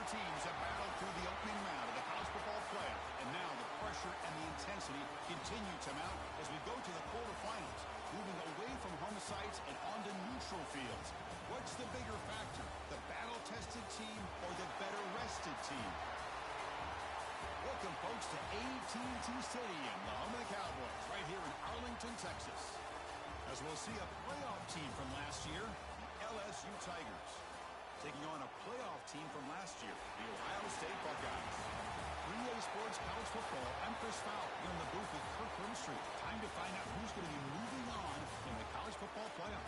teams have battled through the opening round of the college football playoff, and now the pressure and the intensity continue to mount as we go to the quarterfinals, moving away from home sites and onto neutral fields. What's the bigger factor, the battle-tested team or the better-rested team? Welcome, folks, to AT&T Stadium, the home of the Cowboys, right here in Arlington, Texas. As we'll see a playoff team from last year, the LSU Tigers, taking on a playoff team from last year, the Ohio State Buckeyes. 3A Sports College Football, I'm Chris Fowler, here in the booth with Kirk Grimstreet. Time to find out who's going to be moving on in the college football playoff.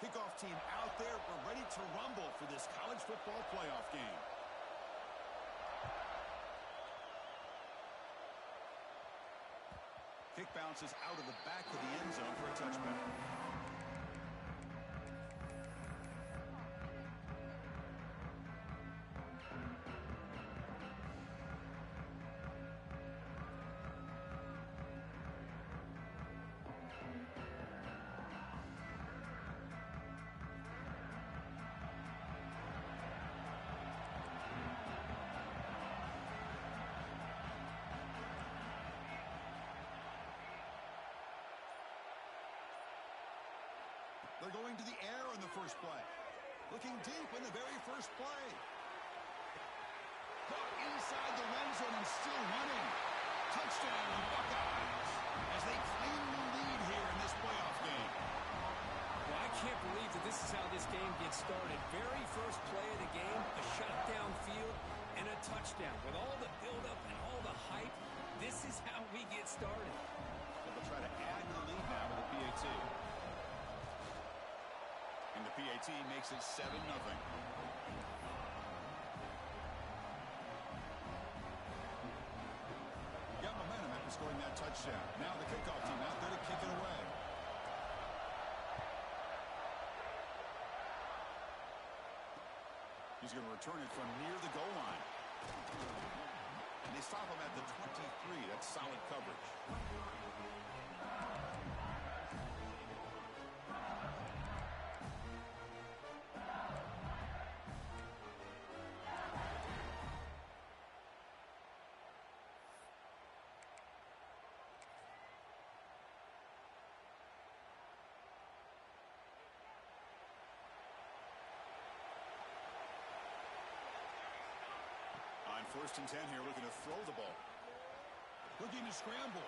Kickoff team out there. We're ready to rumble for this college football playoff game. Kick bounces out of the back of the end zone for a touchback. They're going to the air on the first play. Looking deep in the very first play. Caught inside the red zone and still running. Touchdown, Buckeyes, as they claim the lead here in this playoff game. Well, I can't believe that this is how this game gets started. Very first play of the game, a shot downfield, and a touchdown. With all the buildup and all the hype, this is how we get started. So they'll try to add the lead now with the PAT. And the PAT makes it 7-0. Got momentum after scoring that touchdown. Now the kickoff team out there to kick it away. He's going to return it from near the goal line. And they stop him at the 23. That's solid coverage. On 1st and 10 here, looking to throw the ball. Looking to scramble.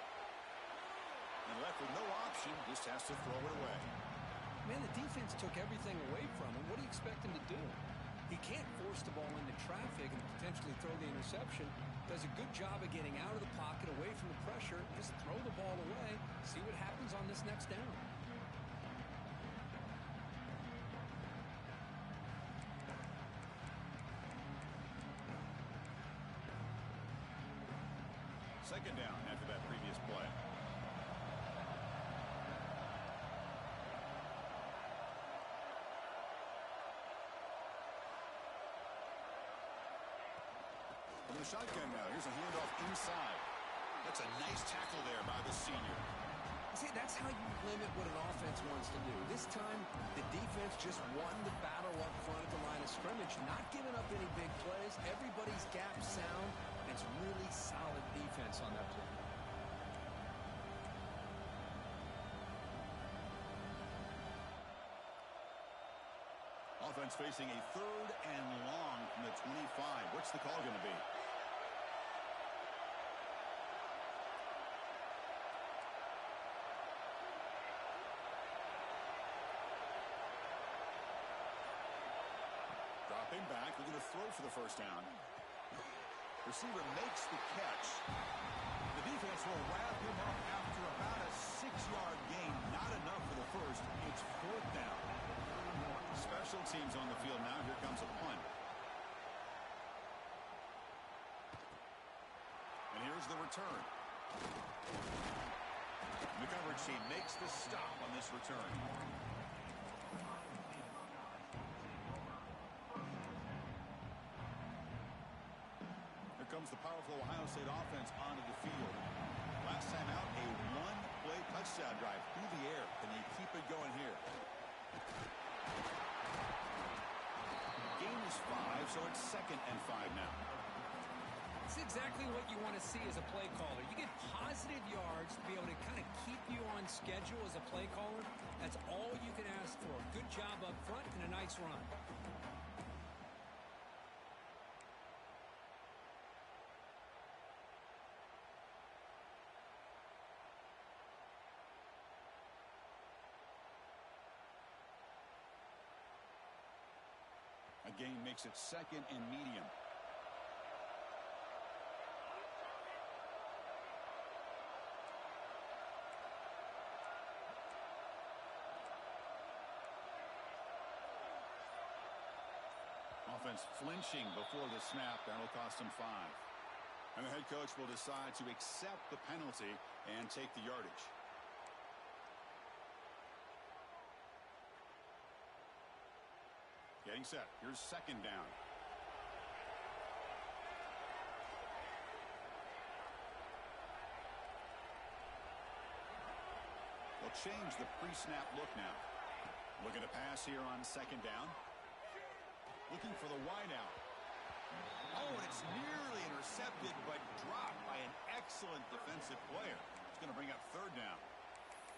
And left with no option, just has to throw it away. Man, the defense took everything away from him. What do you expect him to do? He can't force the ball into traffic and potentially throw the interception. Does a good job of getting out of the pocket, away from the pressure. Just throw the ball away. See what happens on this next down. Second down after that previous play. From the shotgun now. Here's a handoff inside. That's a nice tackle there by the senior. See, that's how you limit what an offense wants to do. This time, the defense just won the battle up front at the line of scrimmage, not giving up any big plays. Everybody's gap sound. It's really solid defense on that play. Offense facing a 3rd and long from the 25. What's the call going to be? Dropping back, looking to throw for the first down. Receiver makes the catch. The defense will wrap him up after about a 6-yard gain. Not enough for the first. It's 4th down. Special teams on the field now. Here comes a punt. And here's the return. The coverage team makes the stop on this return. Here comes the powerful Ohio State offense onto the field. Last time out, a one-play touchdown drive through the air. Can they keep it going here? Gain is 5, so it's 2nd and 5 now. It's exactly what you want to see as a play caller. You get positive yards to be able to kind of keep you on schedule as a play caller. That's all you can ask for. Good job up front and a nice run. A gain makes it 2nd and medium. Offense flinching before the snap. That'll cost him 5. And the head coach will decide to accept the penalty and take the yardage. Getting set. Here's 2nd down. They'll change the pre-snap look now. Looking to pass here on 2nd down. Looking for the wideout. Oh, and it's nearly intercepted, but dropped by an excellent defensive player. It's going to bring up 3rd down.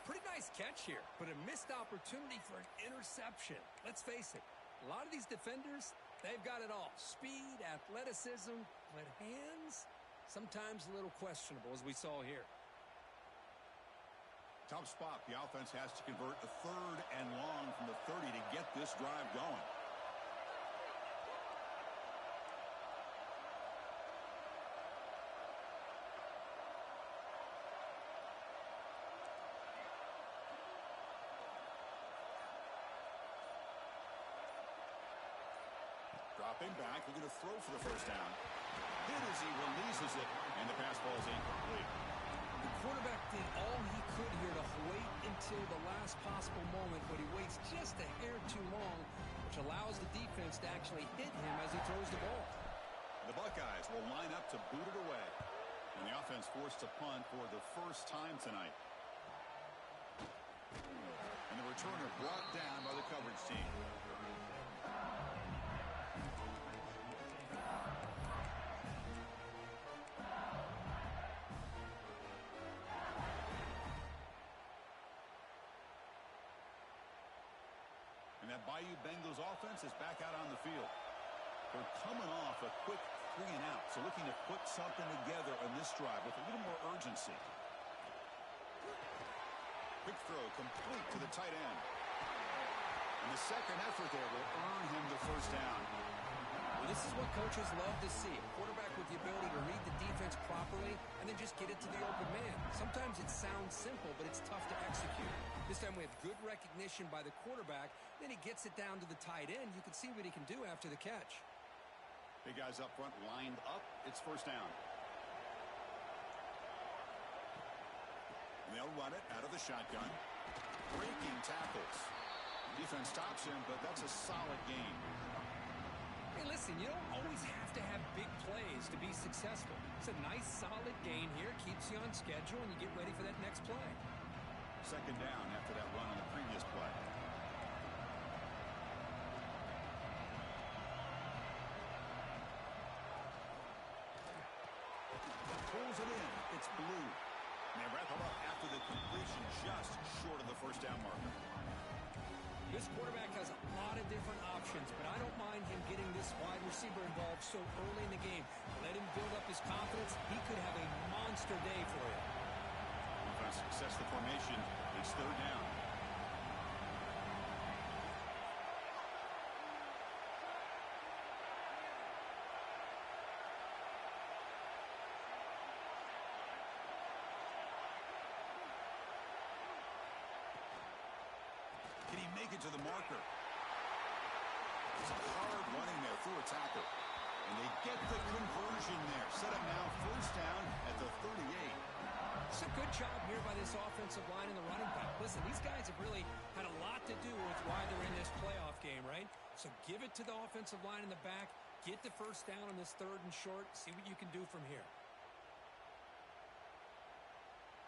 Pretty nice catch here, but a missed opportunity for an interception. Let's face it, a lot of these defenders, they've got it all. Speed, athleticism, but hands, sometimes a little questionable, as we saw here. Tough spot. The offense has to convert a 3rd and long from the 30 to get this drive going. Dropping back, looking to throw for the 1st down. Hit as he releases it, and the pass falls incomplete. The quarterback did all he could here to wait until the last possible moment, but he waits just a hair too long, which allows the defense to actually hit him as he throws the ball. The Buckeyes will line up to boot it away, and the offense forced to punt for the 1st time tonight. And the returner brought down by the coverage team. And that Bayou Bengals offense is back out on the field. They're coming off a quick 3-and-out, so looking to put something together on this drive with a little more urgency. Quick throw complete to the tight end. And the second effort there will earn him the 1st down. Well, this is what coaches love to see. A quarterback with the ability to read the defense properly and then just get it to the open man. Sometimes it sounds simple, but it's tough to execute. This time we have good recognition by the quarterback. Then he gets it down to the tight end. You can see what he can do after the catch. Big guys up front lined up. It's 1st down. And they'll run it out of the shotgun. Breaking tackles. Defense stops him, but that's a solid gain. Hey, listen, you don't always have to have big plays to be successful. It's a nice, solid gain here. Keeps you on schedule, and you get ready for that next play. 2nd down after that run on the previous play. Pulls it in. It's blue. And they wrap him up after the completion just short of the 1st down marker. This quarterback has a lot of different options, but I don't mind him getting this wide receiver involved so early in the game. Let him build up his confidence. He could have a monster day for you. Defense success the formation. It's 3rd down. Can he make it to the marker? It's hard running there through a tackle. And they get the conversion there. Set up now 1st down at the 38. It's a good job here by this offensive line and the running back. Listen, these guys have really had a lot to do with why they're in this playoff game, right? So give it to the offensive line in the back. Get the first down on this 3rd and short. See what you can do from here.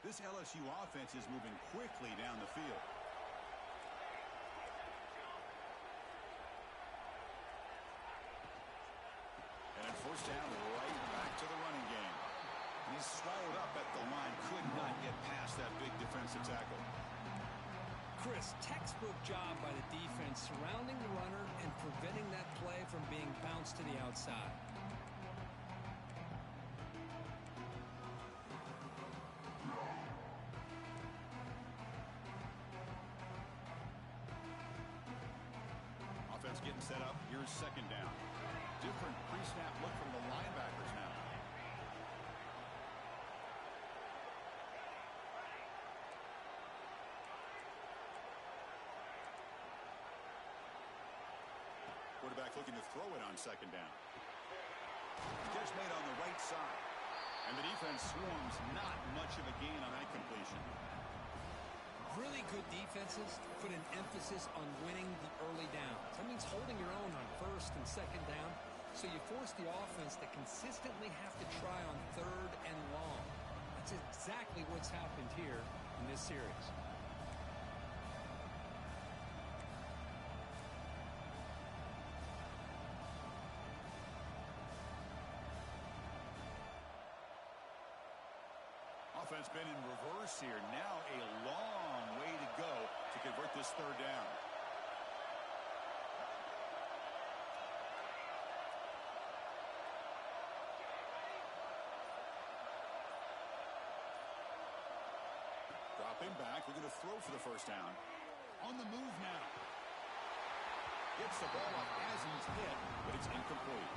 This LSU offense is moving quickly down the field. And then first down, right back to the running game. And he's swallowed up at the line. Could not get past that big defensive tackle. Chris, textbook job by the defense surrounding the runner and preventing that play from being bounced to the outside. Offense getting set up. Here's 2nd down. Different pre-snap look from the linebackers now. Quarterback looking to throw it on 2nd down. Catch made on the right side. And the defense swarms. Not much of a gain on that completion. Really good defenses put an emphasis on winning the early downs. That means holding your own on 1st and 2nd down. So you force the offense to consistently have to try on 3rd and long. That's exactly what's happened here in this series. Offense been in reverse here. Now a long way to go to convert this 3rd down. Dropping back, looking to throw for the first down. On the move now. Gets the ball up as he's hit, but it's incomplete.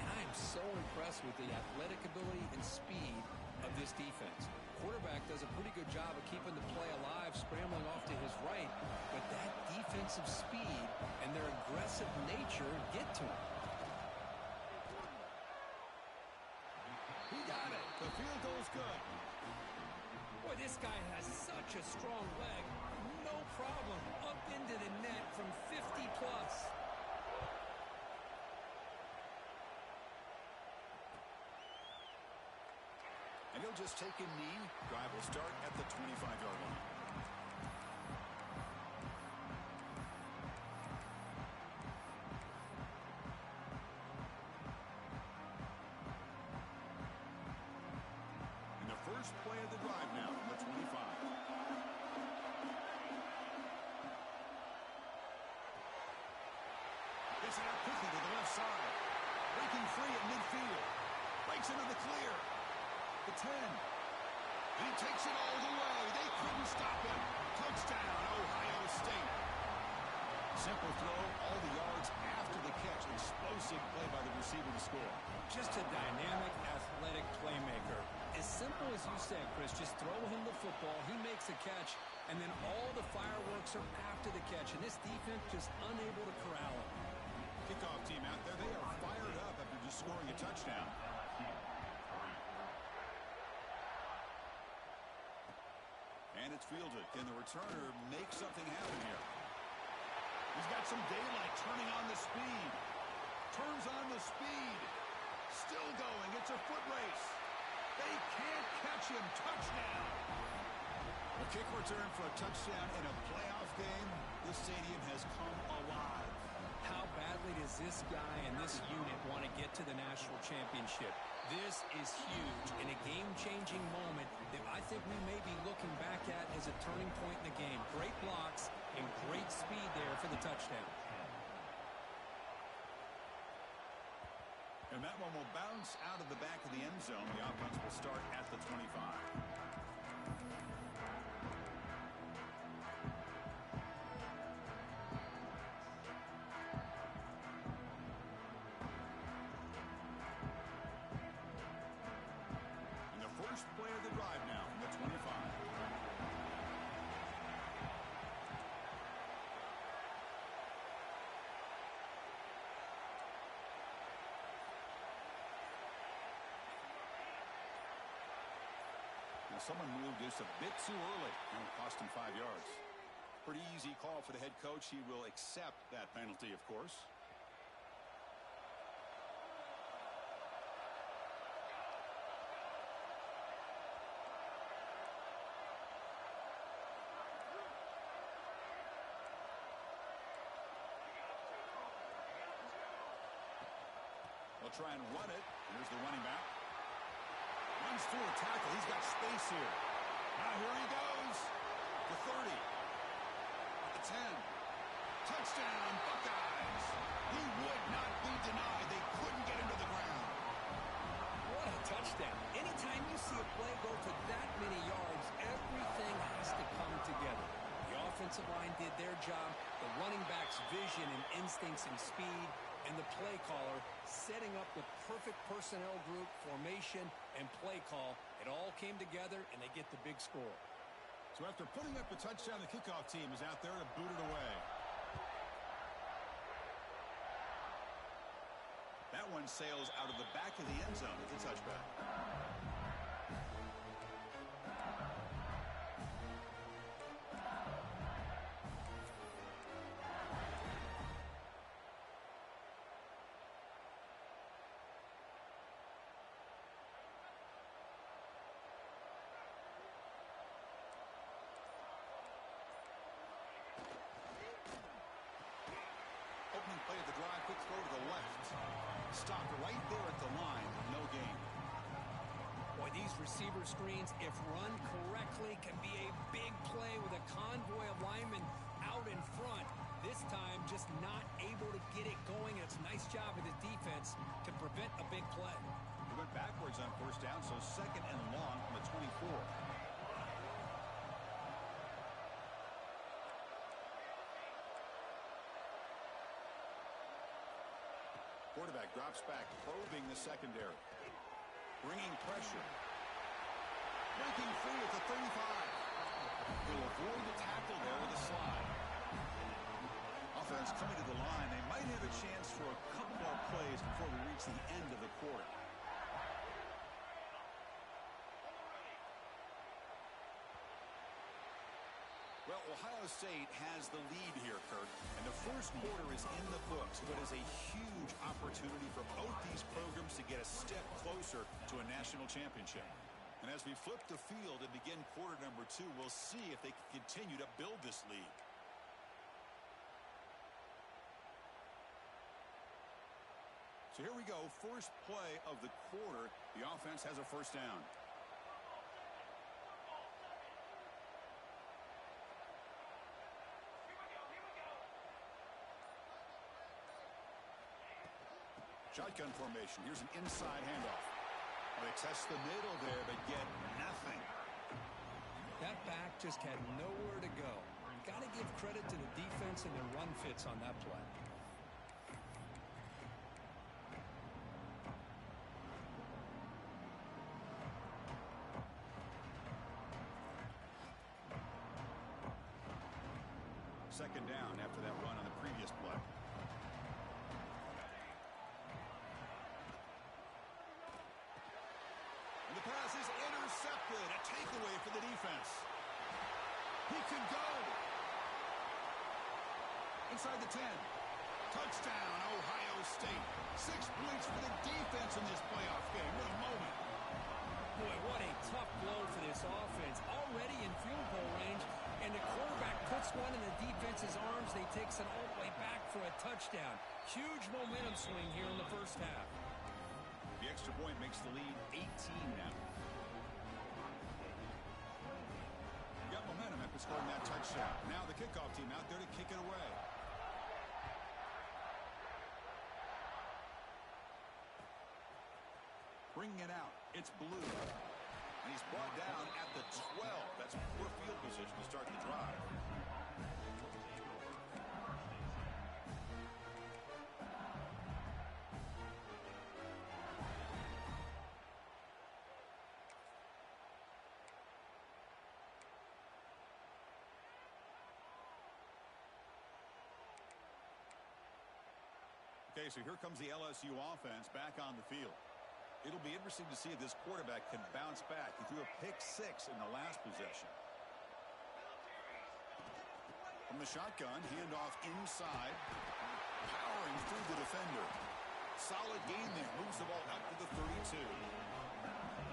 And I am so impressed with the athletic ability and speed of this defense. Quarterback does a pretty good job of keeping the play alive, scrambling off to his right, but that defensive speed and their aggressive nature get to him. He got it. The field goal's good. Boy, this guy has such a strong leg. No problem. Up into the net from 50 plus. And he'll just take a knee. Drive will start at the 25-yard line. And the first play of the drive now from the 25. Gets it out quickly to the left side. Breaking free at midfield. Breaks into the clear. The 10. And he takes it all the way. They couldn't stop him. Touchdown, Ohio State. Simple throw, all the yards after the catch. Explosive play by the receiver to score. Just a dynamic, athletic playmaker. As simple as you said, Chris, just throw him the football. He makes a catch, and then all the fireworks are after the catch. And this defense just unable to corral him. Kickoff team out there. They are fired up after just scoring a touchdown. And it's fielded. Can the returner make something happen here? He's got some daylight, turning on the speed. Turns on the speed. Still going. It's a foot race. They can't catch him. Touchdown. A kick return for a touchdown in a playoff game. This stadium has come alive. How badly does this guy and this unit want to get to the national championship? This is huge and a game-changing moment that I think we may be looking back at as a turning point in the game. Great blocks and great speed there for the touchdown. And that one will bounce out of the back of the end zone. The offense will start at the 25. First play of the drive now from the 25. Now someone moved just a bit too early and it cost him 5 yards. Pretty easy call for the head coach. He will accept that penalty, of course. They'll try and run it. Here's the running back. Runs through a tackle. He's got space here. Now here he goes. The 30. At the 10. Touchdown, Buckeyes. He would not be denied. They couldn't get him to the ground. What a touchdown. Anytime you see a play go for that many yards, everything has to come together. The offensive line did their job, the running back's vision and instincts and speed, and the play caller setting up the perfect personnel group, formation, and play call. It all came together, and they get the big score. So after putting up a touchdown, the kickoff team is out there to boot it away. That one sails out of the back of the end zone with a touchback. Opening play of the drive, quick throw to the left. Stopped right there at the line, no gain. Boy, these receiver screens, if run correctly, can be a big play with a convoy of linemen out in front. This time, just not able to get it going. It's a nice job of the defense to prevent a big play. He went backwards on first down, so second and long from the 24. Quarterback drops back, probing the secondary. Bringing pressure. Breaking free at the 35. He'll avoid the tackle there with a slide. Offense coming to the line. They might have a chance for a couple more plays before we reach the end of the quarter. Well, Ohio State has the lead here, Kurt, and the first quarter is in the books, but is a huge opportunity for both these programs to get a step closer to a national championship. And as we flip the field and begin quarter number 2, we'll see if they can continue to build this lead. So here we go, first play of the quarter. The offense has a first down. Shotgun formation. Here's an inside handoff. They test the middle there, but get nothing. That back just had nowhere to go. Got to give credit to the defense and their run fits on that play. Second down after that run on the previous play. The pass is intercepted. A takeaway for the defense. He can go. Inside the 10. Touchdown, Ohio State. 6 points for the defense in this playoff game. What a moment. Boy, what a tough blow for this offense. Already in field goal range, and the quarterback puts one in the defense's arms. They takes it all the way back for a touchdown. Huge momentum swing here in the first half. The extra point makes the lead 18 now. You got momentum after scoring that touchdown. Now the kickoff team out there to kick it away. Bringing it out. It's Blue. And he's brought down at the 12. That's poor field position to start the drive. Okay, so here comes the LSU offense back on the field. It'll be interesting to see if this quarterback can bounce back. He threw a pick-6 in the last possession. From the shotgun, handoff inside. Powering through the defender. Solid gain there. Moves the ball out to the 32.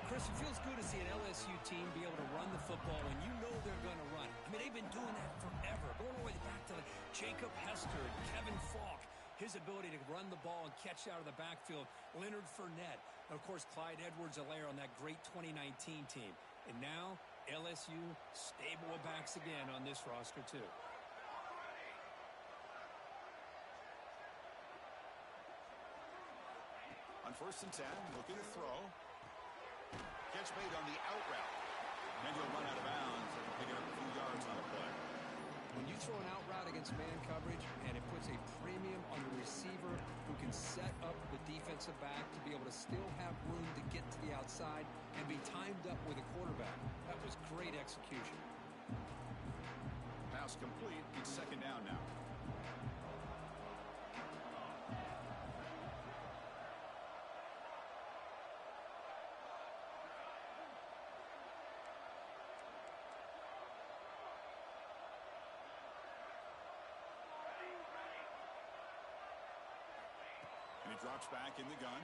Chris, it feels good to see an LSU team be able to run the football, and you know they're going to run it. I mean, they've been doing that forever. Going all the way back to Jacob Hester and Kevin Falk. His ability to run the ball and catch out of the backfield. Leonard Fournette. And, of course, Clyde Edwards-Helaire on that great 2019 team. And now, LSU stable of backs again on this roster, too. On 1st and 10, looking to throw. Catch made on the out route. And he'll run out of bounds after picking up a few yards on the play. When you throw an out route against man coverage, and it puts a premium on the receiver who can set up the defensive back to be able to still have room to get to the outside and be timed up with a quarterback. That was great execution. Pass complete. It's 2nd down now. He drops back in the gun.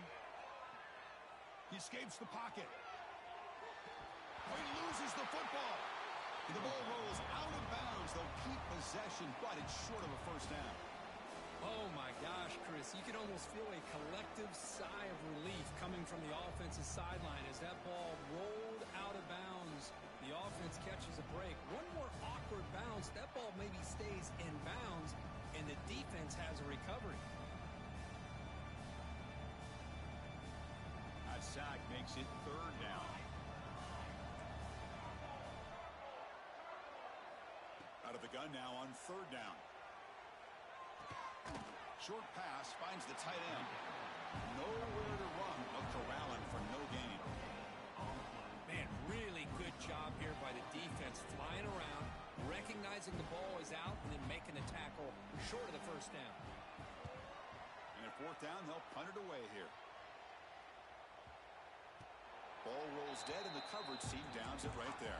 He escapes the pocket. Oh, he loses the football. And the ball rolls out of bounds. They'll keep possession, but it's short of a 1st down. Oh, my gosh, Chris. You can almost feel a collective sigh of relief coming from the offensive sideline as that ball rolled out of bounds. The offense catches a break. One more awkward bounce. That ball maybe stays in bounds, and the defense has a recovery. Sack makes it 3rd down. Out of the gun now on 3rd down. Short pass finds the tight end. Nowhere to run, but corralling for no gain. Man, really good job here by the defense, flying around, recognizing the ball is out, and then making the tackle short of the 1st down. And at 4th down, they'll punt it away here. Ball rolls dead, and the coverage team downs it right there.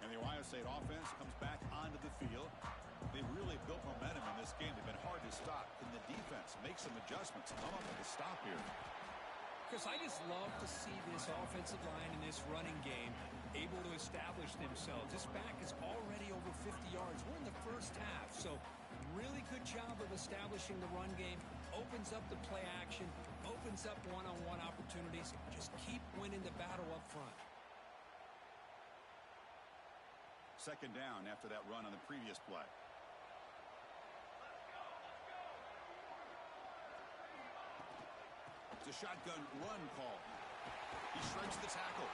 And the Ohio State offense comes back onto the field. They've really built momentum in this game. They've been hard to stop. Can the defense make some adjustments and come up with a stop here? Chris, I just love to see this offensive line in this running game able to establish themselves. This back is already over 50 yards. We're in the 1st half, so really good job of establishing the run game. Opens up the play action, opens up one-on-one opportunities. Just keep winning the battle up front. 2nd down after that run on the previous play. The shotgun run call. He shreds the tackle.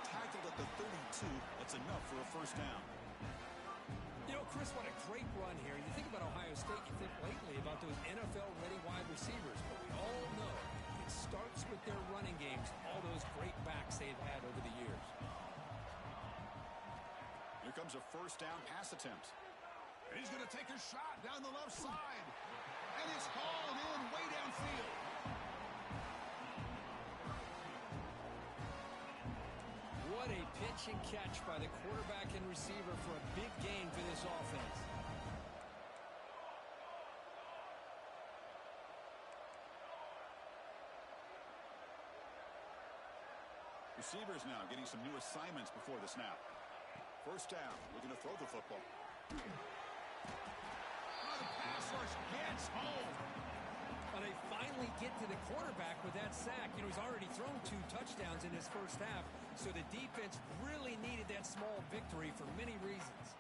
Tackled at the 32. That's enough for a 1st down. You know, Chris, what a great run here. You think about Ohio State, you think lately about those NFL-ready wide receivers. But we all know it starts with their running games, all those great backs they've had over the years. Here comes a 1st down pass attempt. And he's going to take a shot down the left side. And it's hauled in way downfield. What a pitch and catch by the quarterback and receiver for a big gain for this offense. Receivers now getting some new assignments before the snap. 1st down, looking to throw the football. Oh, the pass rush gets home. Well, they finally get to the quarterback with that sack. You know, he's already thrown 2 touchdowns in his 1st half, so the defense really needed that small victory for many reasons.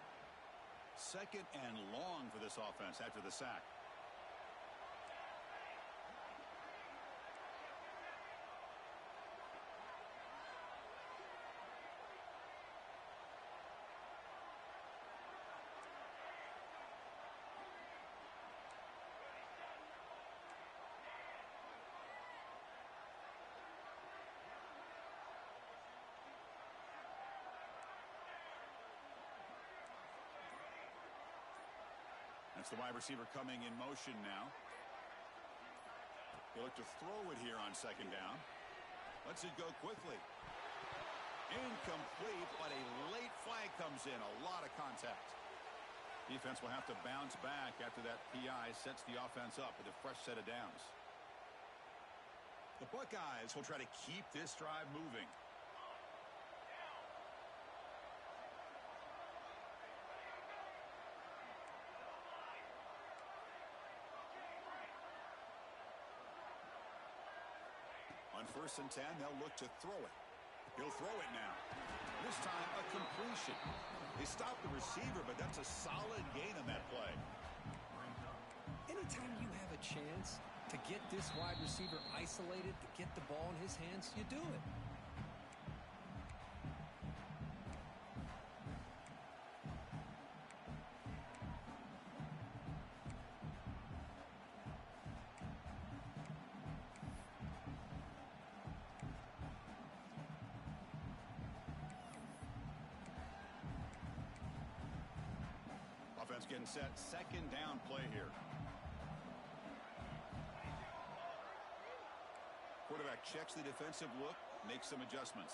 2nd and long for this offense after the sack. It's the wide receiver coming in motion now. They look to throw it here on second down. Lets it go quickly. Incomplete, but a late flag comes in. A lot of contact. Defense will have to bounce back after that PI sets the offense up with a fresh set of downs. The Buckeyes will try to keep this drive moving. On 1st and 10, they'll look to throw it. He'll throw it now. This time, a completion. They stopped the receiver, but that's a solid gain on that play. Anytime you have a chance to get this wide receiver isolated, to get the ball in his hands, you do it. Offense getting set. Second down play here. Quarterback checks the defensive look, makes some adjustments.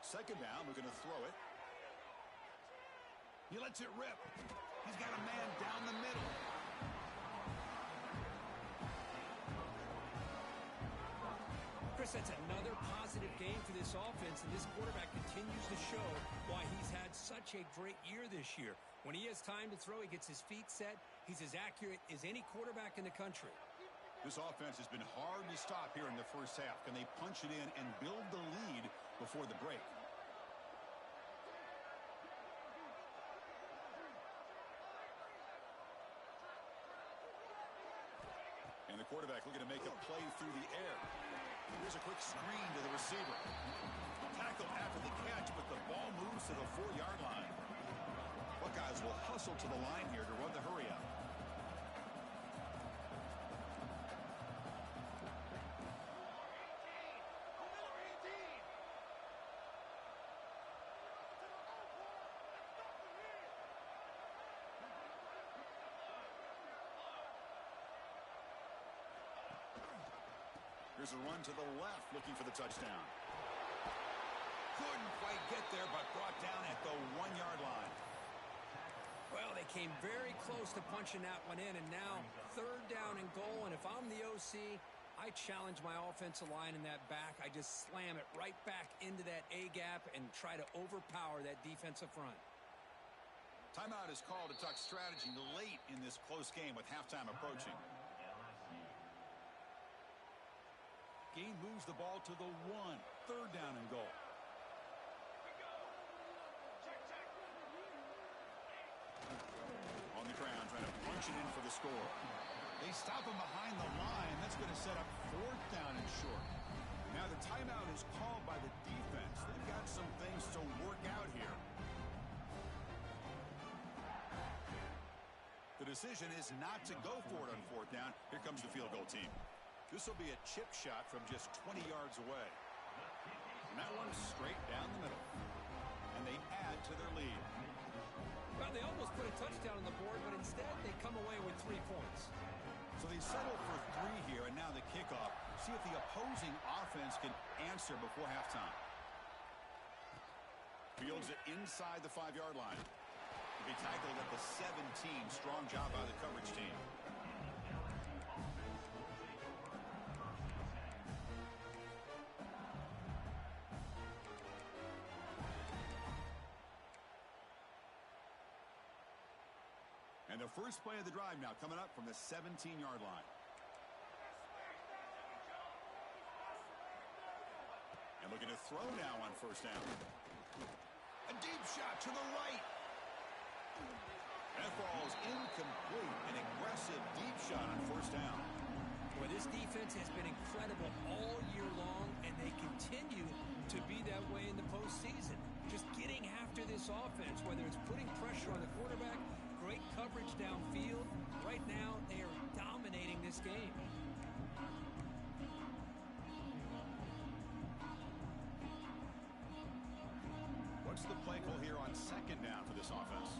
Second down, we're going to throw it. He lets it rip. He's got a man down the middle. Chris, that's another positive game for this offense, and this quarterback continues to show why he's had such a great year this year. When he has time to throw, he gets his feet set. He's as accurate as any quarterback in the country. This offense has been hard to stop here in the first half. Can they punch it in and build the lead before the break? And the quarterback looking to make a play through the air. Here's a quick screen to the receiver. Tackle after the catch, but the ball moves to the 4-yard line. Buckeyes will hustle to the line here to run the hurry up. Here's a run to the left, looking for the touchdown. Couldn't quite get there, but brought down at the 1-yard line. Well, they came very close to punching that one in, and now 3rd down and goal. And if I'm the OC, I challenge my offensive line in that back. I just slam it right back into that A-gap and try to overpower that defensive front. Timeout is called to talk strategy late in this close game with halftime approaching. Gain moves the ball to the 1. 3rd down and goal. On the ground, trying to punch it in for the score. They stop him behind the line. That's going to set up 4th down and short. Now the timeout is called by the defense. They've got some things to work out here. The decision is not to go for it on 4th down. Here comes the field goal team. This will be a chip shot from just 20 yards away. And that one's straight down the middle. And they add to their lead. Well, they almost put a touchdown on the board, but instead they come away with 3 points. So they settle for 3 here, and now the kickoff. See if the opposing offense can answer before halftime. Fields it inside the 5-yard line. To be tackled at the 17. Strong job by the coverage team. And the first play of the drive now coming up from the 17-yard line. And looking to throw now on 1st down. A deep shot to the right. That ball's incomplete. An aggressive deep shot on 1st down. Boy, this defense has been incredible all year long, and they continue to be that way in the postseason. Just getting after this offense, whether it's putting pressure on the quarterback, great coverage downfield. Right now, they are dominating this game. What's the play call here on 2nd down for this offense?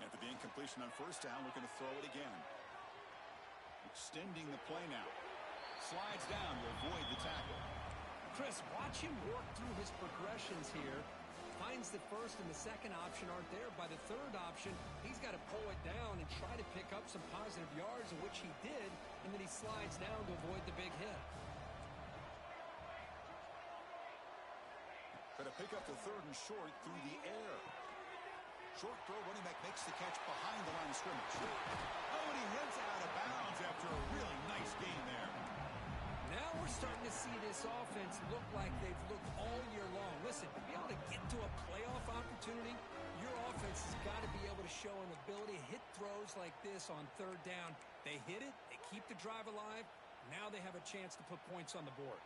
After the incompletion on first down, looking to throw it again. Extending the play now. Slides down to avoid the tackle. Chris, watch him work through his progressions here. Finds the first and the second option aren't there. By the third option, he's got to pull it down and try to pick up some positive yards, in which he did, and then he slides down to avoid the big hit. Going to pick up the third and short through the air. Short throw, running back makes the catch behind the line of scrimmage. Oh, and he heads out of bounds after a really nice gain there. Now we're starting to see this offense look like they've looked all year long. Listen, to be able to get to a playoff opportunity, your offense has got to be able to show an ability to hit throws like this on third down. They hit it, they keep the drive alive. Now they have a chance to put points on the board.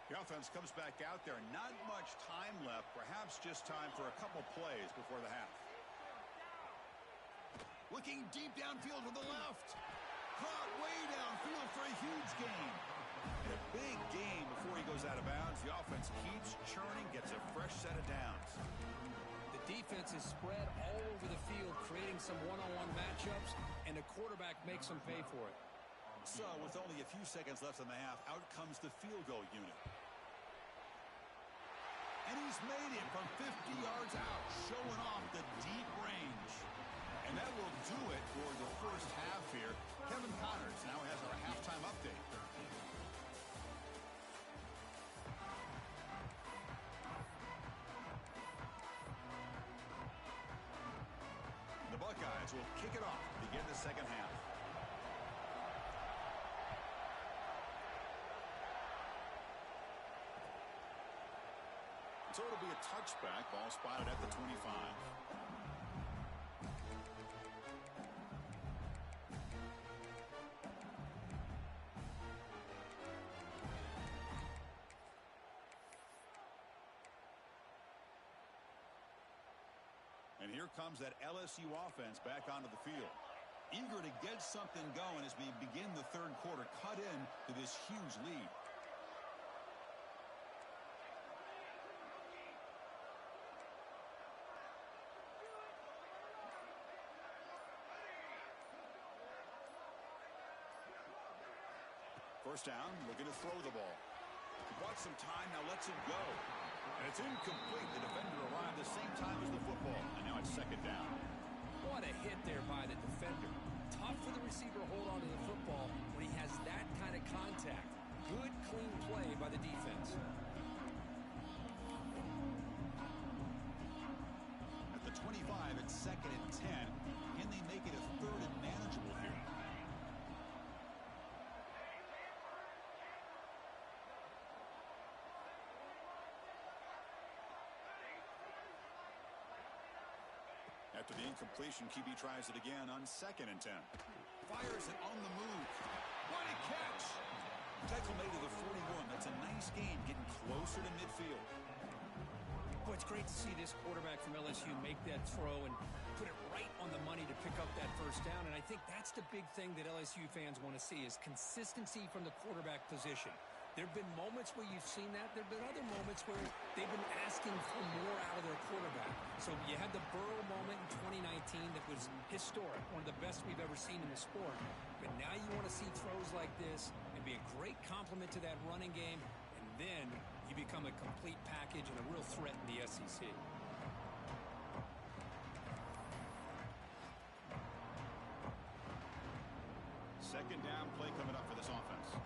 The offense comes back out there. Not much time left. Perhaps just time for a couple plays before the half. Looking deep downfield to the left. Caught way downfield for a huge gain. And a big gain before he goes out of bounds. The offense keeps churning, gets a fresh set of downs. The defense is spread all over the field, creating some one-on-one matchups, and the quarterback makes them pay for it. So, with only a few seconds left in the half, out comes the field goal unit. And he's made it from 50 yards out, showing off the deep range. And that will do it for the first half here. Kevin Connors now has our halftime update. The Buckeyes will kick it off to begin the second half. So it'll be a touchback. Ball spotted at the 25. And here comes that LSU offense back onto the field. Eager to get something going as we begin the third quarter. Cut in to this huge lead. First down, looking to throw the ball. He bought some time, now lets it go. And it's incomplete. The defender arrived the same time as the football. And now it's second down. What a hit there by the defender. Tough for the receiver to hold on to the football when he has that kind of contact. Good, clean play by the defense. At the 25, it's second and 10. Can they make it a third and manageable here? After the incompletion, QB tries it again on second and 10. Fires it on the move. What a catch! Tackle made to the 41. That's a nice gain, getting closer to midfield. Boy, it's great to see this quarterback from LSU make that throw and put it right on the money to pick up that first down. And I think that's the big thing that LSU fans want to see is consistency from the quarterback position. There have been moments where you've seen that. There have been other moments where they've been asking for more out of their quarterback. So you had the Burrow moment in 2019 that was historic, one of the best we've ever seen in the sport. But now you want to see throws like this and be a great complement to that running game, and then you become a complete package and a real threat in the SEC. Second down play coming up for this offense.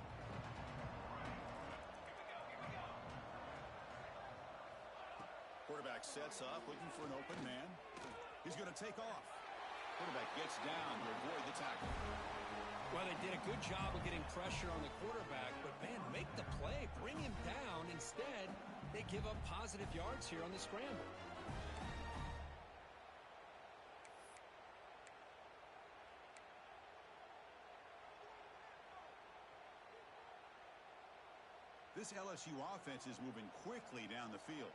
Quarterback sets up, looking for an open man. He's going to take off. Quarterback gets down to avoid the tackle. Well, they did a good job of getting pressure on the quarterback, but, man, make the play. Bring him down. Instead, they give up positive yards here on the scramble. This LSU offense is moving quickly down the field.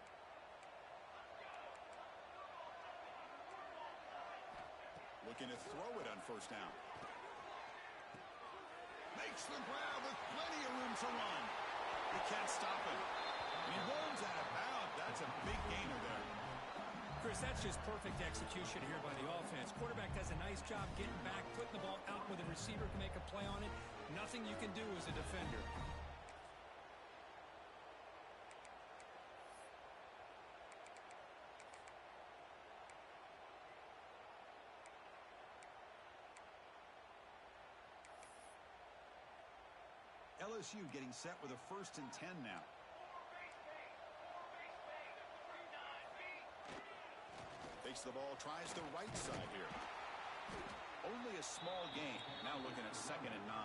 Looking to throw it on first down. Makes the grab with plenty of room to run. He can't stop him. And he runs out of bounds. That's a big gainer there. Chris, that's just perfect execution here by the offense. Quarterback does a nice job getting back, putting the ball out where the receiver can make a play on it. Nothing you can do as a defender. LSU getting set with a 1st and 10 now. Takes the ball, tries the right side here. Only a small gain. Now looking at 2nd and 9.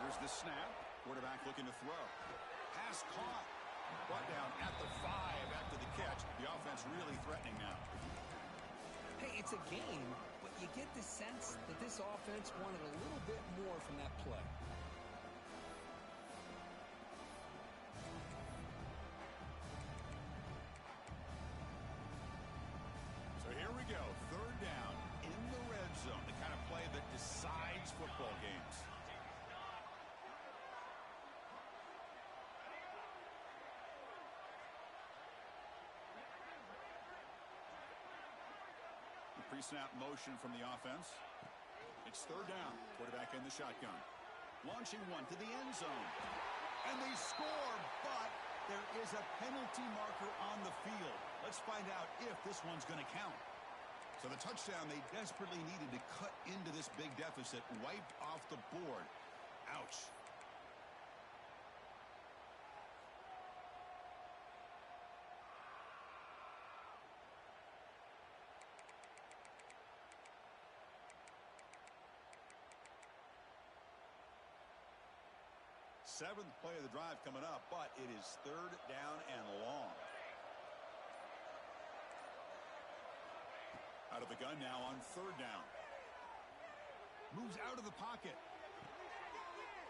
Here's the snap. Quarterback looking to throw. Pass caught. Brought down at the 5 after the catch. The offense really threatening now. Hey, it's a game, but you get the sense that this offense wanted a little bit more from that play. So here we go. 3rd down in the red zone. The kind of play that decides football games. Pre-snap motion from the offense. It's 3rd down. Quarterback in the shotgun. Launching one to the end zone. And they score, but there is a penalty marker on the field. Let's find out if this one's going to count. So the touchdown they desperately needed to cut into this big deficit wiped off the board. Ouch. Seventh play of the drive coming up, but it is 3rd down and long. Out of the gun now on 3rd down. Moves out of the pocket.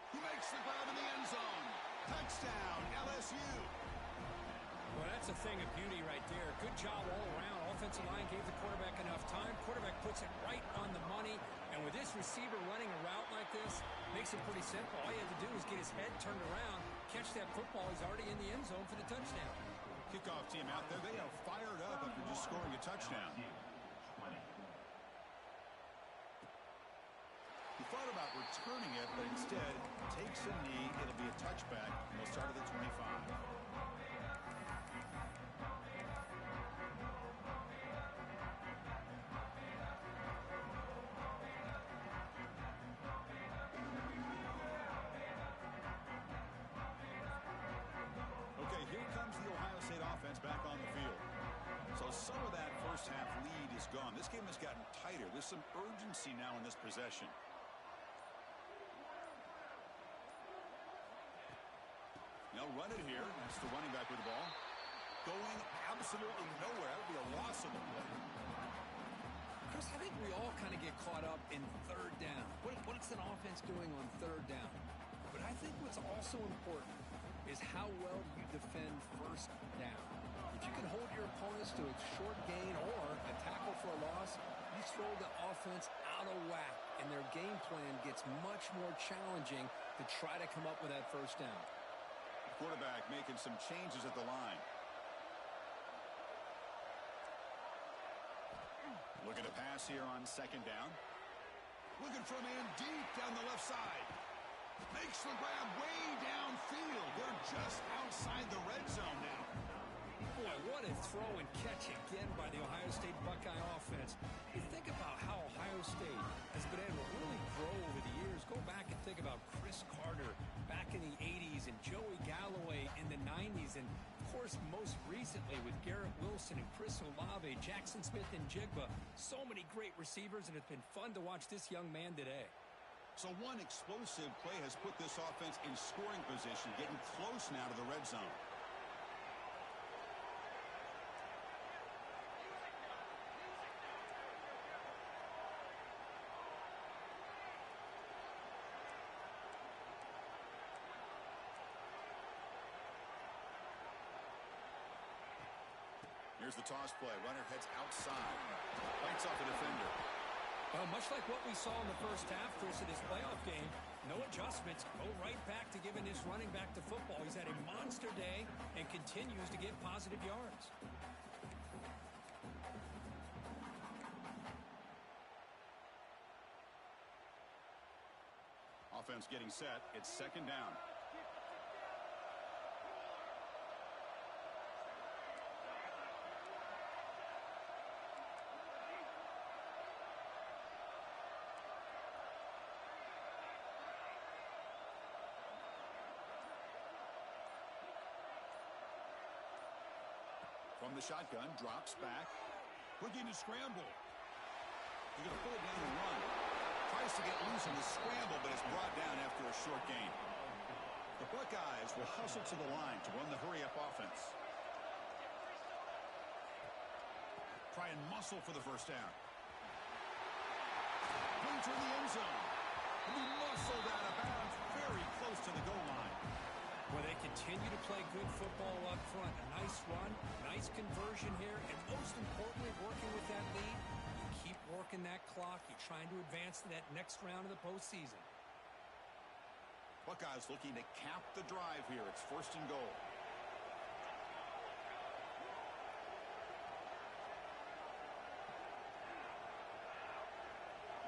He makes the grab in the end zone. Touchdown, LSU. Well, that's a thing of beauty right there. Good job all around. Offensive line gave the quarterback enough time. Quarterback puts it right on the money. And with this receiver running a route like this, makes it pretty simple. All you have to do is get his head turned around, catch that football. He's already in the end zone for the touchdown. Kickoff team out there. They are fired up after just scoring a touchdown. He thought about returning it, but instead takes a knee. It'll be a touchback. And they'll start at the 25. Back on the field. So some of that first half lead is gone. This game has gotten tighter. There's some urgency now in this possession. They'll run it here. That's the running back with the ball. Going absolutely nowhere. That would be a loss of the play. Chris, I think we all kind of get caught up in 3rd down. What's an offense doing on 3rd down? But I think what's also important is how well you defend 1st down. If you can hold your opponents to a short gain or a tackle for a loss, you throw the offense out of whack, and their game plan gets much more challenging to try to come up with that 1st down. Quarterback making some changes at the line. Looking to pass here on 2nd down. Looking for a man deep down the left side. Makes the grab way downfield. They're just outside the red zone now. Boy, what a throw and catch again by the Ohio State Buckeye offense. You think about how Ohio State has been able to really grow over the years. Go back and think about Chris Carter back in the 80s and Joey Galloway in the 90s. And, of course, most recently with Garrett Wilson and Chris Olave, Jackson Smith and Jigba. So many great receivers, and it's been fun to watch this young man today. So one explosive play has put this offense in scoring position, getting close now to the red zone. Here's the toss play. Runner heads outside. Bites off a defender. Well, much like what we saw in the first half, Chris, of this playoff game, no adjustments. Go right back to giving this running back to football. He's had a monster day and continues to get positive yards. Offense getting set. It's second down. From the shotgun, drops back. Looking to scramble. He's going to pull it down and run. Tries to get loose in the scramble, but is brought down after a short gain. The Buckeyes will hustle to the line to run the hurry-up offense. Try and muscle for the first down. Going through the end zone. And he muscled out of bounds very close to the goal line. Well, they continue to play good football up front. A nice run, nice conversion here, and most importantly, working with that lead, you keep working that clock. You're trying to advance to that next round of the postseason. Buckeyes looking to cap the drive here. It's first and goal.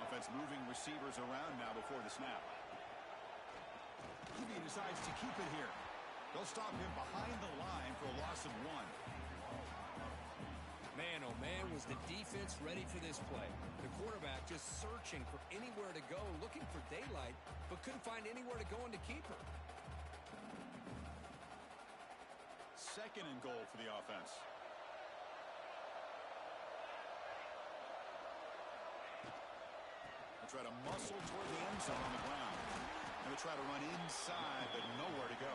Offense moving receivers around now before the snap. QB decides to keep it here. They'll stop him behind the line for a loss of 1. Man, oh man, was the defense ready for this play. The quarterback just searching for anywhere to go, looking for daylight, but couldn't find anywhere to go in the keeper. Second and goal for the offense. They try to muscle toward the end zone on the ground. And they try to run inside, but nowhere to go.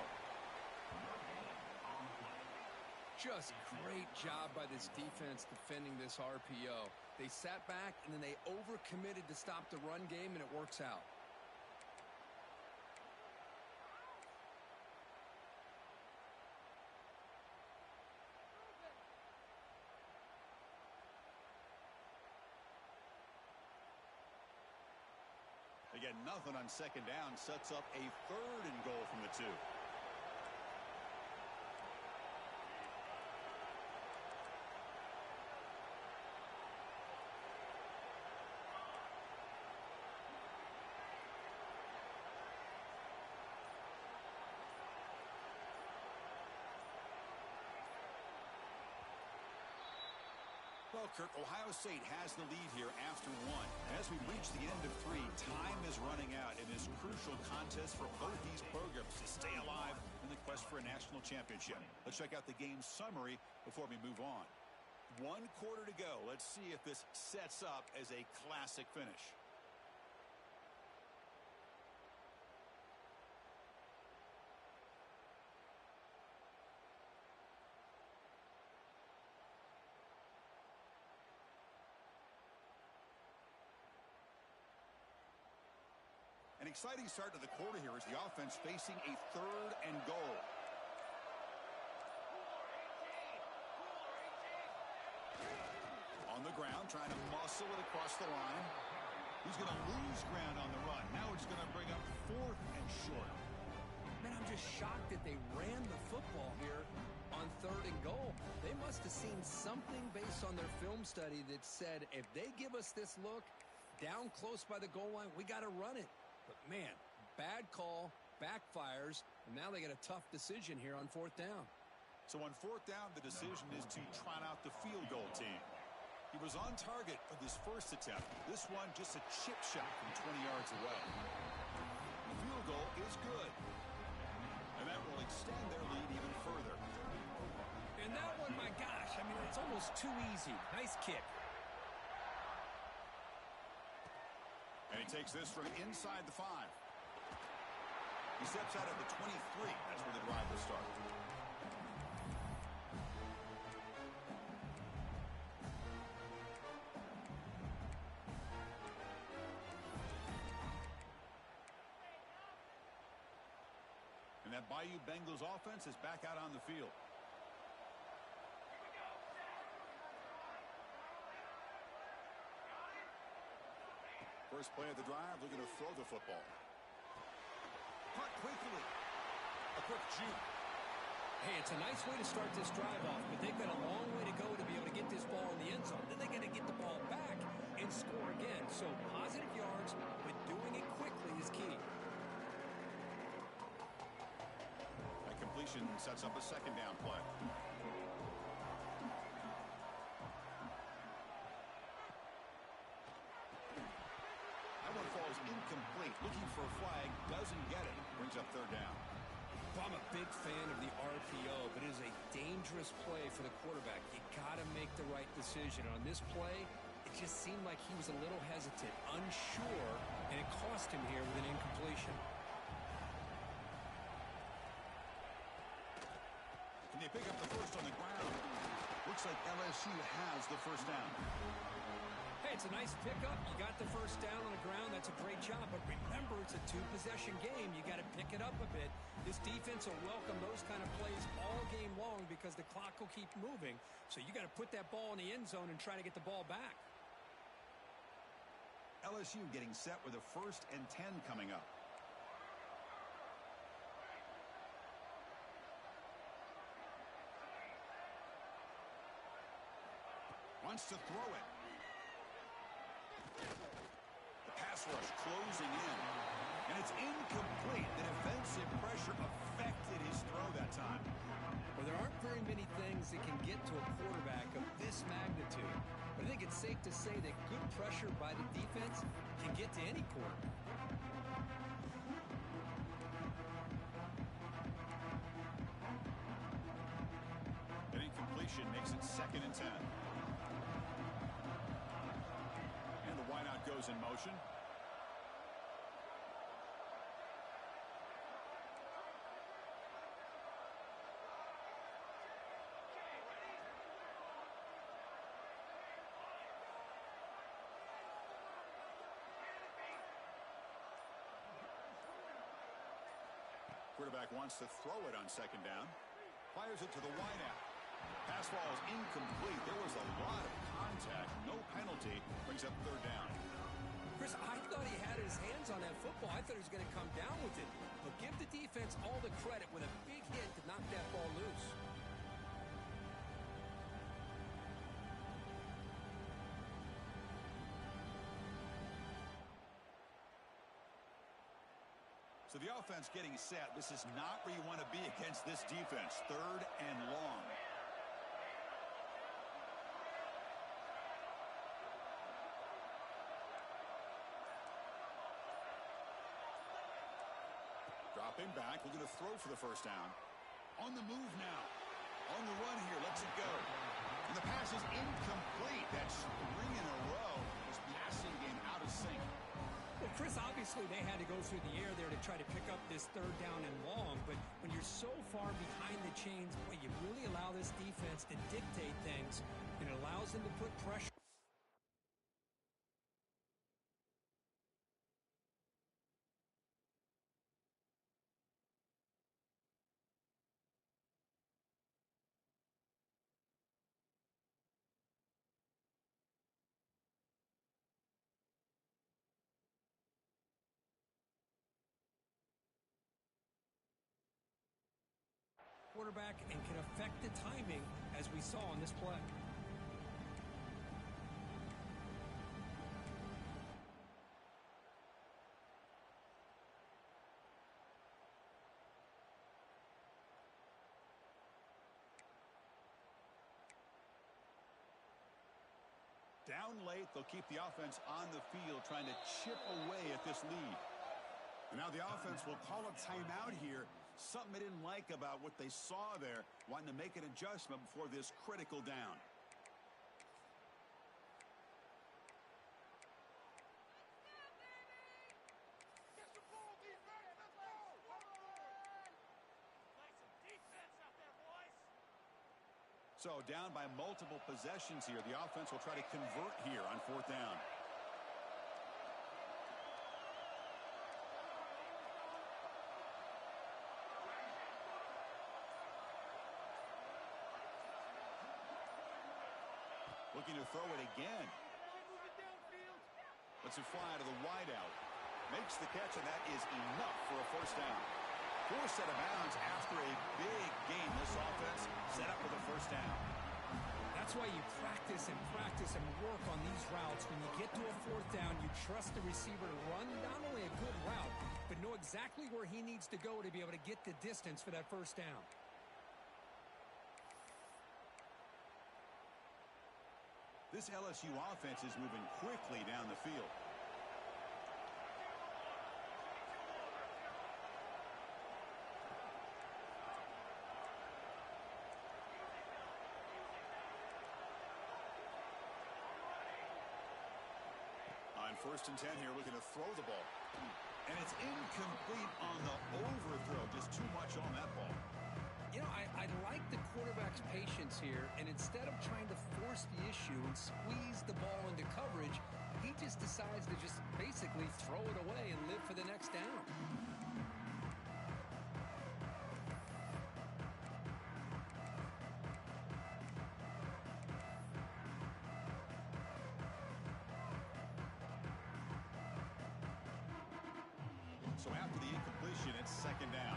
Just great job by this defense defending this RPO. They sat back, and then they overcommitted to stop the run game, and it works out. They get nothing on second down, sets up a third and goal from the 2. Well, Kirk, Ohio State has the lead here after 1. As we reach the end of 3, time is running out in this crucial contest for both these programs to stay alive in the quest for a national championship. Let's check out the game summary before we move on. 1 quarter to go. Let's see if this sets up as a classic finish. An exciting start to the quarter here as the offense facing a third and goal. On the ground, trying to muscle it across the line. He's going to lose ground on the run. Now it's going to bring up 4th and short. Man, I'm just shocked that they ran the football here on 3rd and goal. They must have seen something based on their film study that said, if they give us this look down close by the goal line, we got to run it. But, man, bad call, backfires, and now they got a tough decision here on 4th down. So on 4th down, the decision is to trot out the field goal team. He was on target for this first attempt. This one just a chip shot from 20 yards away. The field goal is good. And that will extend their lead even further. And that one, my gosh, I mean, it's almost too easy. Nice kick. And he takes this from inside the 5. He steps out at the 23. That's where the drive will start. And that Bayou Bengals offense is back out on the field. First play of the drive, looking to throw the football. Caught quickly. A quick juke. Hey, it's a nice way to start this drive off, but they've got a long way to go to be able to get this ball in the end zone. Then they got to get the ball back and score again. So positive yards, but doing it quickly is key. That completion sets up a second down play. That one falls incomplete. Looking for a flag, doesn't get it. Brings up third down. I'm a big fan of the RPO, but it is a dangerous play for the quarterback. You got to make the right decision. On this play, it just seemed like he was a little hesitant, unsure, and it cost him here with an incompletion. Can they pick up the first on the ground? Looks like LSU has the first down. Hey, it's a nice pickup. You got the first down on the ground. That's a great job. But remember, it's a two-possession game. You got to pick it up a bit. This defense will welcome those kind of plays all game long because the clock will keep moving. So you got to put that ball in the end zone and try to get the ball back. LSU getting set with a 1st and 10 coming up. Wants to throw it. The pass rush closing in. And it's incomplete. The defensive pressure affected his throw that time. Well, there aren't very many things that can get to a quarterback of this magnitude. But I think it's safe to say that good pressure by the defense can get to any quarterback. An incompletion makes it 2nd and 10. And the wideout goes in motion. Quarterback wants to throw it on 2nd down. Fires it to the wideout. Pass ball is incomplete. There was a lot of contact. No penalty. Brings up 3rd down. Chris, I thought he had his hands on that football. I thought he was going to come down with it. But give the defense all the credit with a big hit to knock that ball loose. So the offense getting set. This is not where you want to be against this defense. 3rd and long. Dropping back, looking to throw for the first down. On the move now. On the run here, lets it go. And the pass is incomplete. That's 3 in a row. This passing game out of sync. Well, Chris, obviously they had to go through the air there to try to pick up this 3rd down and long. But when you're so far behind the chains, boy, you really allow this defense to dictate things. It allows them to put pressure. Quarterback and can affect the timing as we saw on this play. Down late, they'll keep the offense on the field trying to chip away at this lead. And now the offense will call a timeout here. Something they didn't like about what they saw there, wanting to make an adjustment before this critical down. So down by multiple possessions here. The offense will try to convert here on 4th down. Looking to throw it again. Lets it fly to the wideout. Makes the catch, and that is enough for a first down. Forced out of bounds after a big game. This offense set up with a first down. That's why you practice and work on these routes. When you get to a fourth down, you trust the receiver to run not only a good route, but know exactly where he needs to go to be able to get the distance for that first down. This LSU offense is moving quickly down the field. On 1st and 10 here, looking to throw the ball. And it's incomplete on the overthrow. Just too much on that ball. You know, I like the quarterback's patience here, and instead of trying to force the issue and squeeze the ball into coverage, he just decides to just basically throw it away and live for the next down. So after the incompletion, it's 2nd down.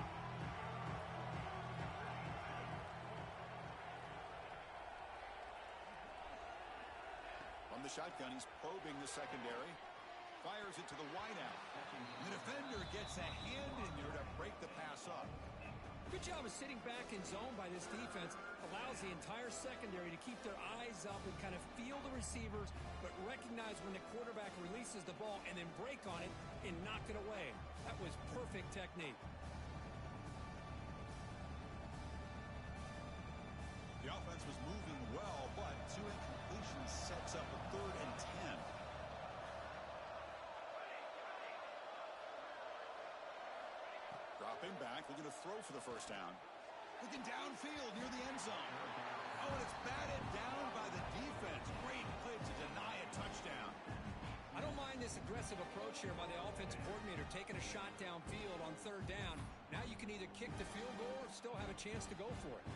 From the shotgun, he's probing the secondary. Fires it to the wideout. The defender gets a hand in there to break the pass up. Good job of sitting back in zone by this defense. Allows the entire secondary to keep their eyes up and kind of feel the receivers, but recognize when the quarterback releases the ball and then break on it and knock it away. That was perfect technique. The offense was moving well, but 2 incompletions sets up a 3rd and 10. Dropping back, looking to throw for the first down. Looking downfield near the end zone. Oh, and it's batted down by the defense. Great play to deny a touchdown. I don't mind this aggressive approach here by the offensive coordinator, taking a shot downfield on 3rd down. Now you can either kick the field goal or still have a chance to go for it.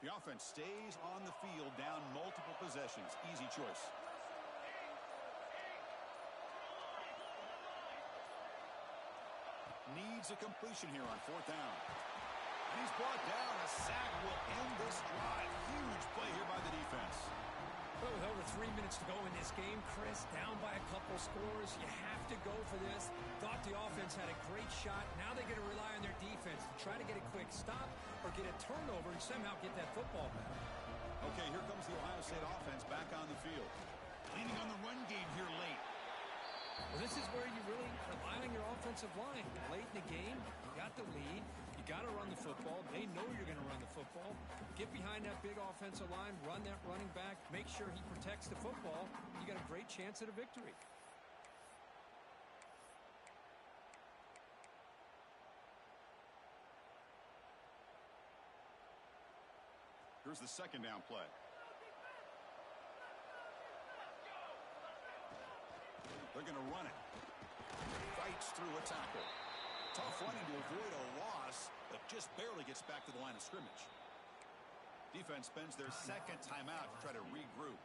The offense stays on the field, down multiple possessions. Easy choice. Needs a completion here on 4th down. And he's brought down. A sack will end this drive. Huge play here by the defense. Well, with over 3 minutes to go in this game, Chris, down by a couple scores, you have to go for this. Thought the offense had a great shot. Now they're going to rely on their defense to try to get a quick stop or get a turnover and somehow get that football back. Okay, here comes the Ohio State offense back on the field. Leaning on the run game here late. Well, this is where you really rely on your offensive line. Late in the game, you got the lead. You got to run the football. They know you're going to run the football. Get behind that big offensive line, run that running back, make sure he protects the football. You got a great chance at a victory. Here's the 2nd down play. They're going to run it. Fights through a tackle. Tough running to avoid a loss, but just barely gets back to the line of scrimmage. Defense spends their 2nd timeout to try to regroup.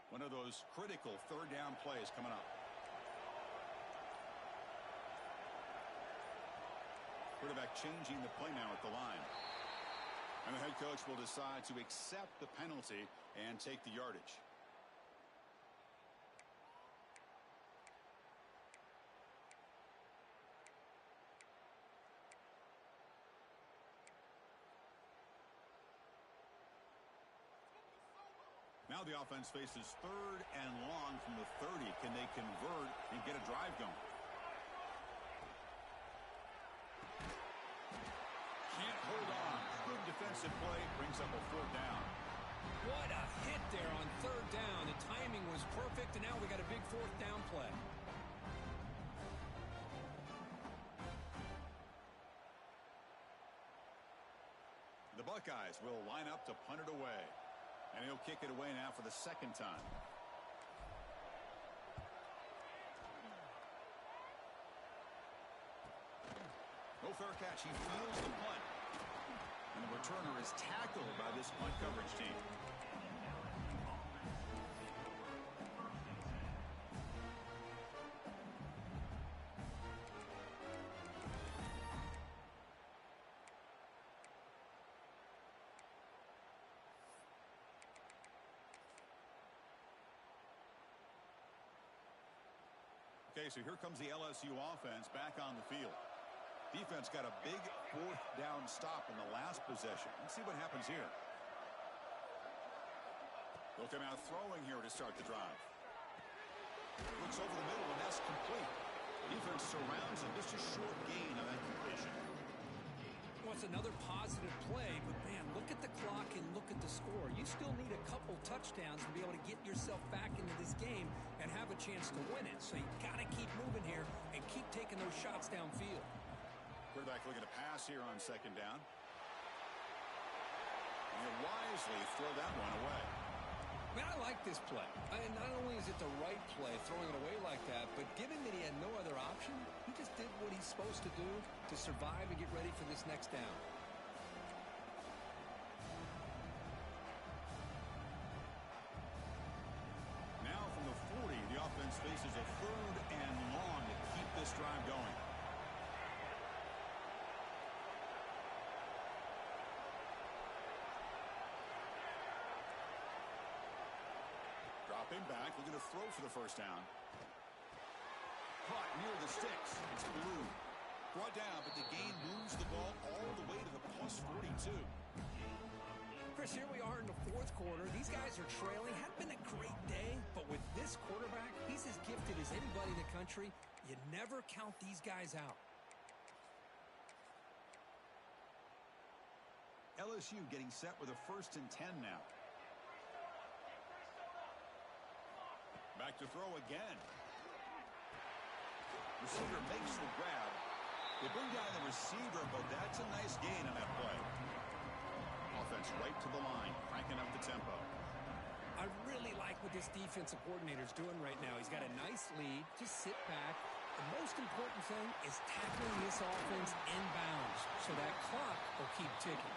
One of those critical 3rd down plays coming up. Quarterback changing the play now at the line. And the head coach will decide to accept the penalty and take the yardage. Now the offense faces 3rd and long from the 30. Can they convert and get a drive going? Can't hold on. Good defensive play. Brings up a 4th down. What a hit there on 3rd down. The timing was perfect, and now we got a big 4th down play. The Buckeyes will line up to punt it away. And he'll kick it away now for the 2nd time. No fair catch. He feels the punt. And the returner is tackled by this punt coverage team. Okay, so here comes the LSU offense back on the field. Defense got a big 4th down stop in the last possession. Let's see what happens here. They'll come out throwing here to start the drive. Looks over the middle, and that's complete. Defense surrounds him. Just a short gain on that completion. Well, it's another positive play, but man, look at the clock and look at the score. You still need a couple touchdowns to be able to get yourself back into this game and have a chance to win it. So you got to keep moving here and keep taking those shots downfield. Quarterback looking to pass here on 2nd down. And he'll wisely throw that one away. Man, I like this play. And not only is it the right play, throwing it away like that, but given that he had no other option, he just did what he's supposed to do to survive and get ready for this next down. Now from the 40, the offense faces a 3rd and long to keep this drive going. Dropping back, looking to throw for the 1st down. Caught near the sticks. It's blue. Brought down, but the gain moves the ball all the way to the plus 42. Chris, here we are in the 4th quarter. These guys are trailing. Hadn't been a great day, but with this quarterback, he's as gifted as anybody in the country. You never count these guys out. LSU getting set with a 1st and 10 now. Back to throw again. Receiver makes the grab. They bring down the receiver, but that's a nice gain on that play. Offense right to the line, cranking up the tempo. I really like what this defensive coordinator is doing right now. He's got a nice lead. Just sit back. The most important thing is tackling this offense inbounds so that clock will keep ticking.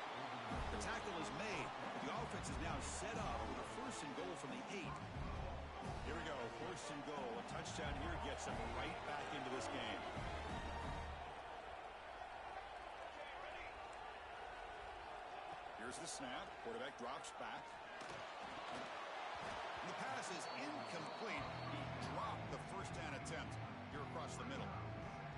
The tackle is made. The offense is now set up with a 1st and goal from the 8. Here we go, 1st and goal. A touchdown here gets them right back into this game. Here's the snap. Quarterback drops back. The pass is incomplete. He dropped the 1st down attempt here across the middle.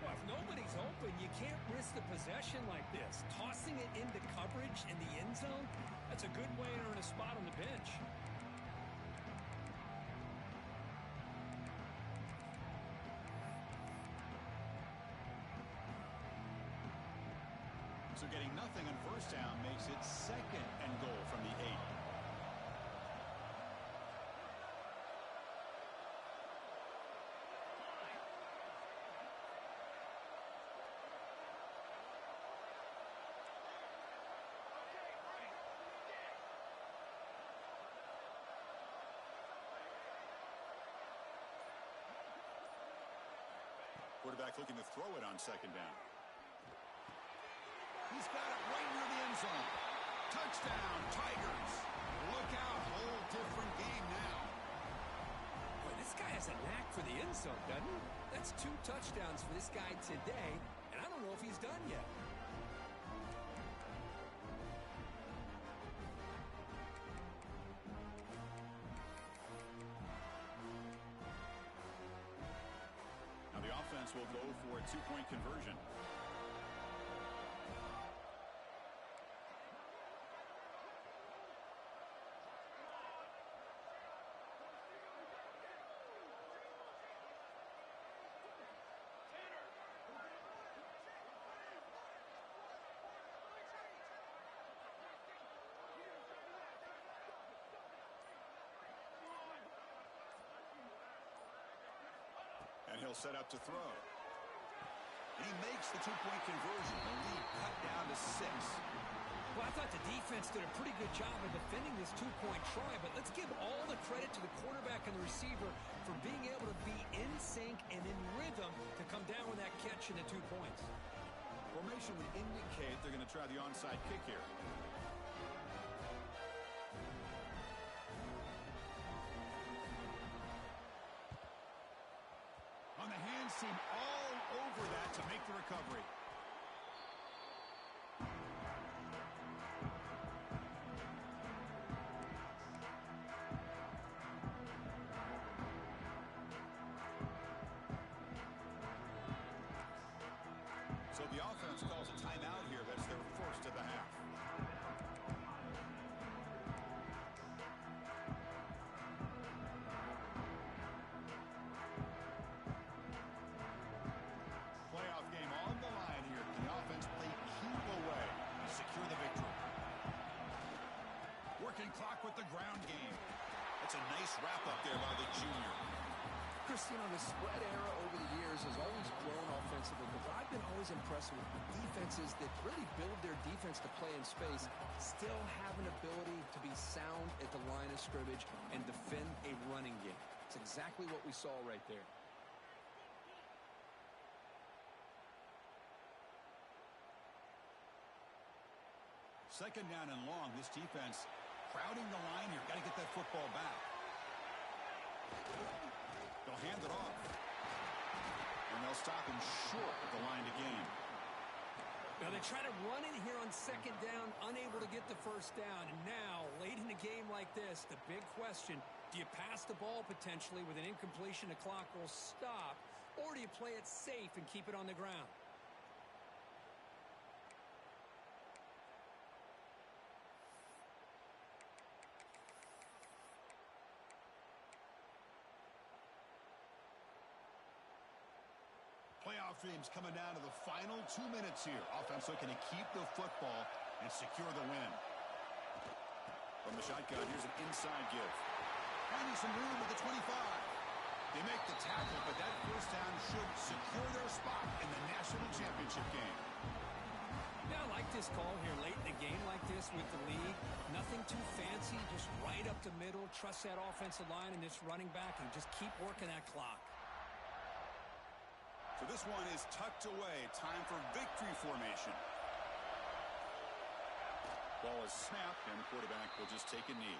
Well, if nobody's open, you can't risk the possession like this. Tossing it into coverage in the end zone, that's a good way to earn a spot on the bench. So getting nothing on 1st down makes it 2nd and goal from the 8. Quarterback looking to throw it on 2nd down. He's got it right near the end zone. Touchdown, Tigers. Look out, whole different game now. Boy, this guy has a knack for the end zone, doesn't he? That's 2 touchdowns for this guy today, and I don't know if he's done yet. will go for a two-point conversion. And he'll set up to throw. And he makes the two-point conversion. The lead cut down to 6. Well, I thought the defense did a pretty good job of defending this two-point try, but let's give all the credit to the quarterback and the receiver for being able to be in sync and in rhythm to come down with that catch and the 2 points. Formation would indicate they're going to try the onside kick here. On the hands team all over that to make the recovery. So the offense calls a timeout here. That's their first of the half. Playoff game on the line here. The offense played keep away to secure the victory. Working clock with the ground game. That's a nice wrap up there by the junior. Chris, you know, the spread era over the years has always grown offensively, but I've been always impressed with defenses that really build their defense to play in space, still have an ability to be sound at the line of scrimmage and defend a running game. It's exactly what we saw right there. Second down and long. This defense crowding the line here. Got to get that football back. They'll hand it off. And they'll stop him short of the line to gain. Now they try to run in here on second down, unable to get the first down. And now, late in a game like this, the big question, do you pass the ball potentially with an incompletion, the clock will stop, or do you play it safe and keep it on the ground? Playoff dreams coming down to the final 2 minutes here. Offense looking to keep the football and secure the win. From the shotgun, here's an inside give. Finding some room at the 25. They make the tackle, but that first down should secure their spot in the national championship game. Yeah, I like this call here late in the game like this with the lead. Nothing too fancy, just right up the middle. Trust that offensive line and this running back and just keep working that clock. So this one is tucked away. Time for victory formation. Ball is snapped, and the quarterback will just take a knee.